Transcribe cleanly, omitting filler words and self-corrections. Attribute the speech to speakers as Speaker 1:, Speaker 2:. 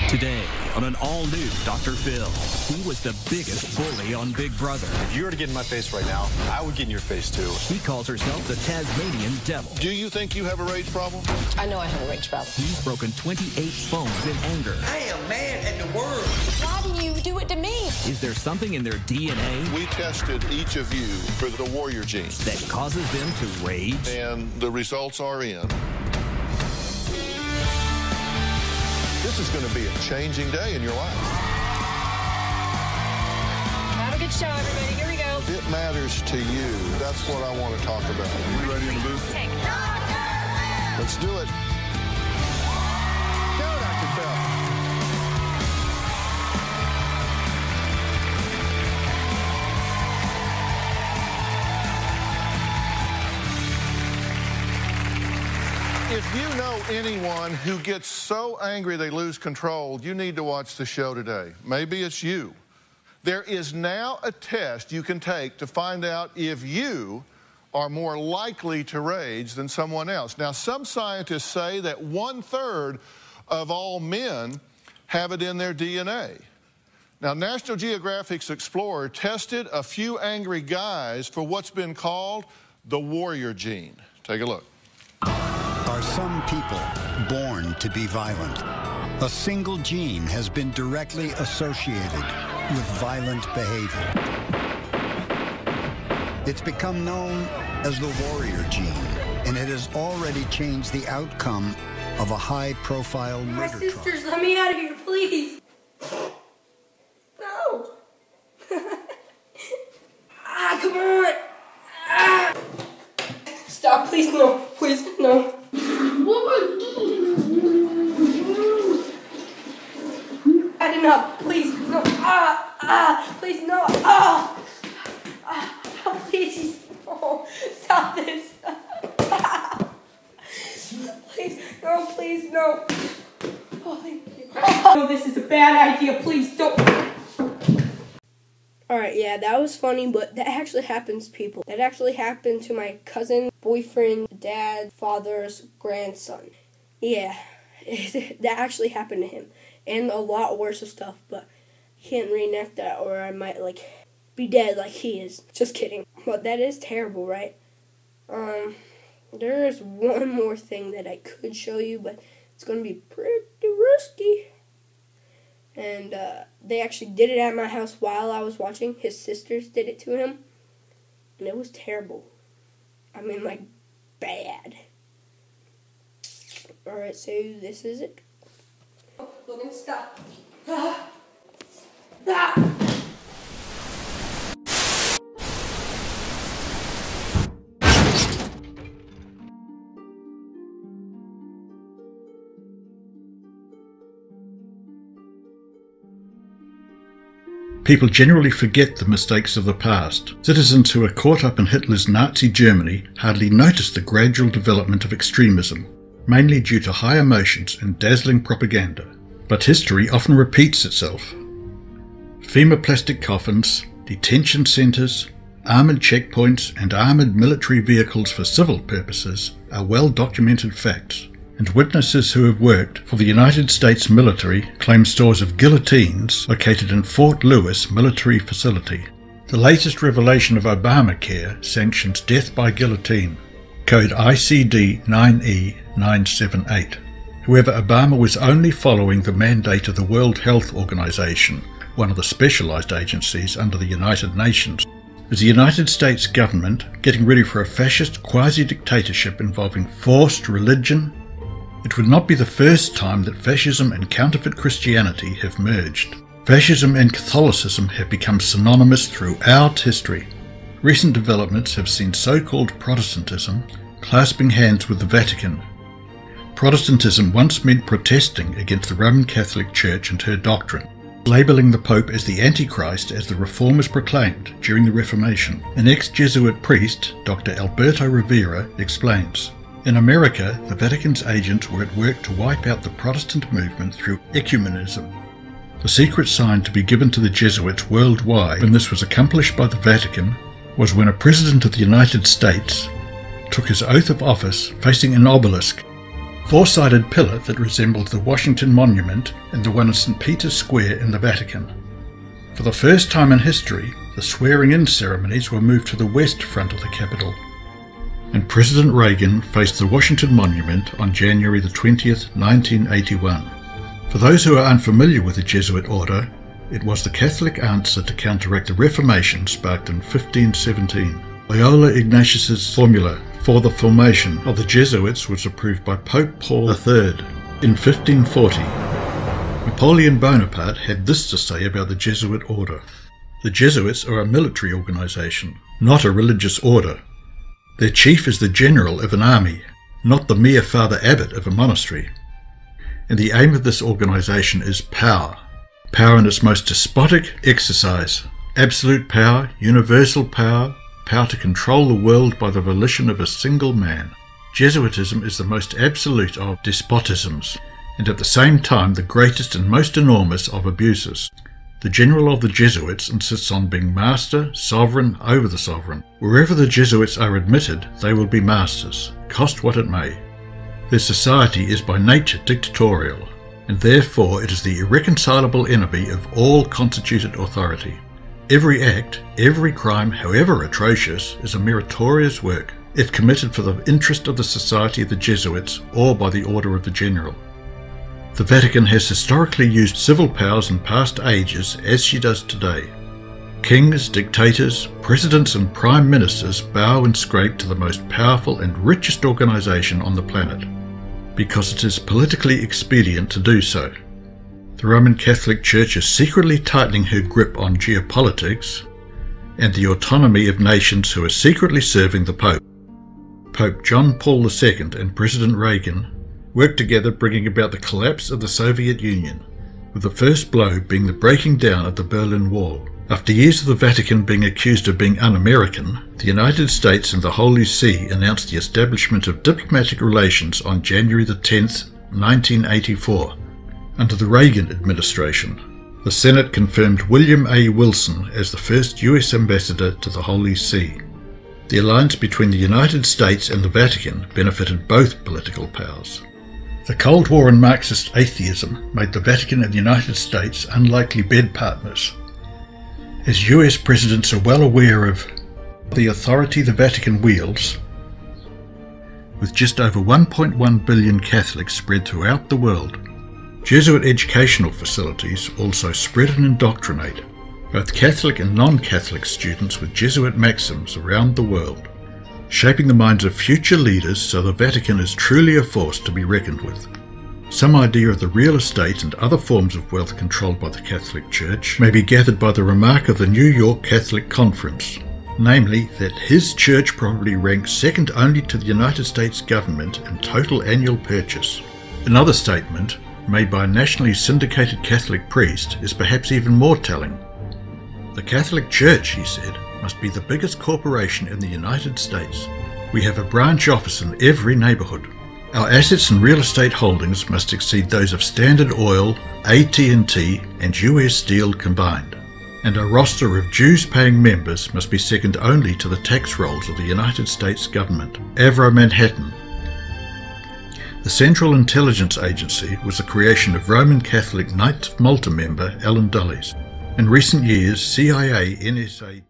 Speaker 1: Today, on an all-new Dr. Phil, he was the biggest bully on Big Brother.
Speaker 2: If you were to get in my face right now, I would get in your face too.
Speaker 1: He calls herself the Tasmanian Devil.
Speaker 3: Do you think you have a rage problem?
Speaker 4: I know I have a rage problem.
Speaker 1: He's broken 28 phones in anger.
Speaker 5: I am mad at the world.
Speaker 4: Why do you do it to me?
Speaker 1: Is there something in their DNA
Speaker 3: We tested each of you for the warrior gene,
Speaker 1: that causes them to rage?
Speaker 3: and the results are in. This is going to be a changing day in your life.
Speaker 4: Have a good show, everybody. Here we go.
Speaker 3: It matters to you. That's what I want to talk about. Are you ready in the booth? Let's do it. Go, Dr. Phil. If you know anyone who gets so angry they lose control, you need to watch the show today. Maybe it's you. There is now a test you can take to find out if you are more likely to rage than someone else. Now, some scientists say that 1/3 of all men have it in their DNA. Now, National Geographic's Explorer tested a few angry guys for what's been called the warrior gene. Take a look.
Speaker 6: Are some people born to be violent? A single gene has been directly associated with violent behavior. It's become known as the warrior gene, and it has already changed the outcome of a high-profile murder trial.
Speaker 7: My sisters, let me out of here, please. No. Come on. Stop, please, no. Please, no. Had enough, please, no. Please, no. Please, no. Stop this. Please, no, please, no. Oh, thank you. Oh, this is a bad idea. Please don't. Alright, yeah, that was funny, but that actually happens to people. That actually happened to my cousin, boyfriend, dad, father's grandson. Yeah, that actually happened to him. And a lot worse of stuff, but he can't reenact that or I might, be dead like he is. Just kidding. But that is terrible, right? There is one more thing that I could show you, but it's going to be pretty risky. And they actually did it at my house while I was watching. His sisters did it to him. And it was terrible. I mean, bad. Alright, so this is it. Look and stop.
Speaker 8: People generally forget the mistakes of the past. Citizens who are caught up in Hitler's Nazi Germany hardly notice the gradual development of extremism, mainly due to high emotions and dazzling propaganda. But history often repeats itself. FEMA plastic coffins, detention centres, armoured checkpoints and armoured military vehicles for civil purposes are well-documented facts, and witnesses who have worked for the United States military claim stores of guillotines located in Fort Lewis military facility. The latest revelation of Obamacare sanctions death by guillotine, code ICD 9E978. However, Obama was only following the mandate of the World Health Organization, one of the specialized agencies under the United Nations. Is the United States government getting ready for a fascist quasi-dictatorship involving forced religion? It would not be the first time that fascism and counterfeit Christianity have merged. Fascism and Catholicism have become synonymous throughout history. Recent developments have seen so-called Protestantism clasping hands with the Vatican. Protestantism once meant protesting against the Roman Catholic Church and her doctrine, labelling the Pope as the Antichrist as the Reformers proclaimed during the Reformation. An ex-Jesuit priest, Dr. Alberto Rivera, explains, "In America, the Vatican's agents were at work to wipe out the Protestant movement through ecumenism. The secret sign to be given to the Jesuits worldwide when this was accomplished by the Vatican was when a President of the United States took his oath of office facing an obelisk four-sided pillar that resembled the Washington Monument and the one in St. Peter's Square in the Vatican. For the first time in history, the swearing-in ceremonies were moved to the west front of the Capitol, and President Reagan faced the Washington Monument on January the 20th, 1981. For those who are unfamiliar with the Jesuit order, it was the Catholic answer to counteract the Reformation sparked in 1517. Loyola Ignatius's formula for the formation of the Jesuits was approved by Pope Paul III in 1540. Napoleon Bonaparte had this to say about the Jesuit order. The Jesuits are a military organization, not a religious order. Their chief is the general of an army, not the mere Father Abbot of a monastery. And the aim of this organization is power. Power in its most despotic exercise. Absolute power, universal power, power to control the world by the volition of a single man. Jesuitism is the most absolute of despotisms, and at the same time the greatest and most enormous of abuses. The general of the Jesuits insists on being master, sovereign over the sovereign. Wherever the Jesuits are admitted, they will be masters, cost what it may. Their society is by nature dictatorial, and therefore it is the irreconcilable enemy of all constituted authority. Every act, every crime, however atrocious, is a meritorious work, if committed for the interest of the Society of the Jesuits or by the order of the General. The Vatican has historically used civil powers in past ages as she does today. Kings, dictators, presidents and prime ministers bow and scrape to the most powerful and richest organization on the planet, because it is politically expedient to do so. The Roman Catholic Church is secretly tightening her grip on geopolitics and the autonomy of nations who are secretly serving the Pope. Pope John Paul II and President Reagan worked together, bringing about the collapse of the Soviet Union, with the first blow being the breaking down of the Berlin Wall. After years of the Vatican being accused of being un-American, the United States and the Holy See announced the establishment of diplomatic relations on January the 10th, 1984, under the Reagan administration. The Senate confirmed William A. Wilson as the first U.S. ambassador to the Holy See. The alliance between the United States and the Vatican benefited both political powers. The Cold War and Marxist atheism made the Vatican and the United States unlikely bed partners. As US presidents are well aware of the authority the Vatican wields, with just over 1.1 billion Catholics spread throughout the world, Jesuit educational facilities also spread and indoctrinate both Catholic and non-Catholic students with Jesuit maxims around the world, shaping the minds of future leaders so the Vatican is truly a force to be reckoned with. Some idea of the real estate and other forms of wealth controlled by the Catholic Church may be gathered by the remark of the New York Catholic Conference, namely that his church probably ranks second only to the United States government in total annual purchase. Another statement, made by a nationally syndicated Catholic priest, is perhaps even more telling. The Catholic Church, he said, must be the biggest corporation in the United States. We have a branch office in every neighborhood. Our assets and real estate holdings must exceed those of Standard Oil, AT&T and US Steel combined. And our roster of dues-paying members must be second only to the tax rolls of the United States government. Avro Manhattan. The Central Intelligence Agency was the creation of Roman Catholic Knights of Malta member Alan Dulles. In recent years, CIA, NSA...